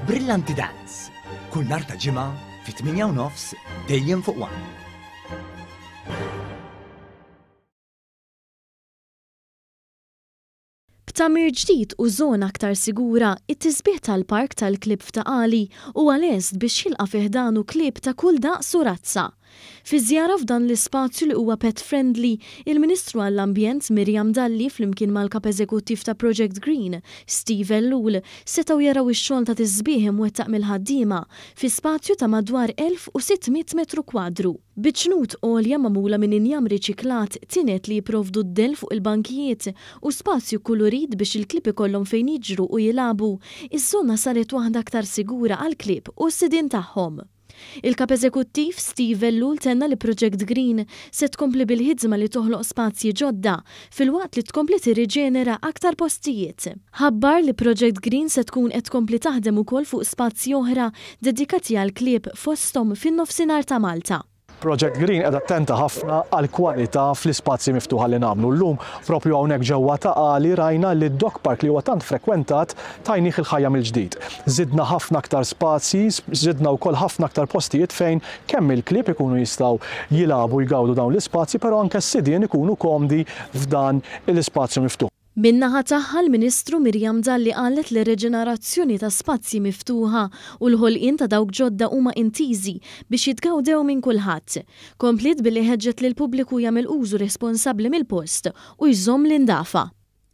Brillanti Dance. Kull nhar ta' ġimgħa fi 8:30 dejjem fuq 1. B'tagħmir ġdid u żona aktar sigura, it-tisbieħ tal-Park tal-Klieb f'Taqali huwa lest biex jilqa' fih danu klieb ta' kull daqs u razza. Fi żjara f'dan l-ispazju li huwa pet friendly, il-Ministru għall-Ambjent Miriam Dalli flimkien mal-Kap Eżekuttiv ta' Project Green, Steve Ellul, setgħu jaraw ix-xogħol ta' tisbieħ imwettaq mill-ħaddiema fi spazju ta' madwar 1600 metru kwadru. Biċnut għolja magħmula minn injam riċiklat tinet li jipprovdu d-del fuq il-bankijiet u spazju kulurid biex il-klieb ikollhom fejn jiġru u jilagħbu, iż-żona saret waħda aktar sigura għall-klieb u s-sidien tagħhom. Il-Kap Eżekuttiv Steve Ellul tenna li Project Green se tkompli bil-ħidma li toħloq spazji ġodda fil-waqt li tkompli tirriġenera aktar postijiet. Ħabbar li Project Green se tkun qed tkompli taħdem ukoll fuq spazji oħra dedikati għall-klieb fosthom fin-nofsinhar ta' Malta. Project Green qiegħda attenta ħafna għal kwalità fl-ispazji miftuħa li nagħmlu. Llum propju hawnhekk ġewwa Taqali rajna li d-dog park li huwa tant frekwentat tajnih il-ħajja mill-ġdid. Żidna ħafna aktar spazji, żidna wkoll ħafna aktar postijiet fejn kemm il-klieb ikunu jistgħu jilagħbu jgawdu dawn l-ispazji, però anke s-sidien ikunu komdi f'dan l-ispazju miftuħ. Min-naħa tagħha l-Ministru Miriam Dalli qalet li reġenerazzjoni ta' spazji miftuħa u l-ħolqien ta' dawk ġodda huma intiżi biex jitgawdew minn kulħadd. Komplit billi ħeġġet lil pubbliku jagħmel użu responsabbli mill-post u jżomm l-indafa.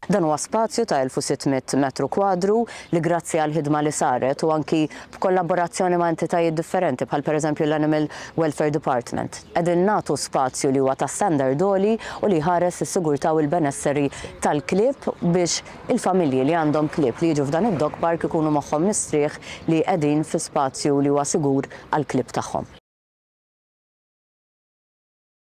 Dan huwa spazju ta' 1600 metru kwadru li grazzi għal ħidma li saret u anki b'kollaborazzjoni ma' entitajiet differenti bħal pereżempju l-Animal Welfare Department. Qegħdin nagħtu spazju li huwa ta' standard għoli u li ħares is-sigurtà u l-benesseri tal-klieb biex il-familji li għandhom klieb li jiġu f'dan id-dog park ikunu moħħhom mistrieħ li qegħdin fi spazju li huwa sigur għall-klieb tagħhom.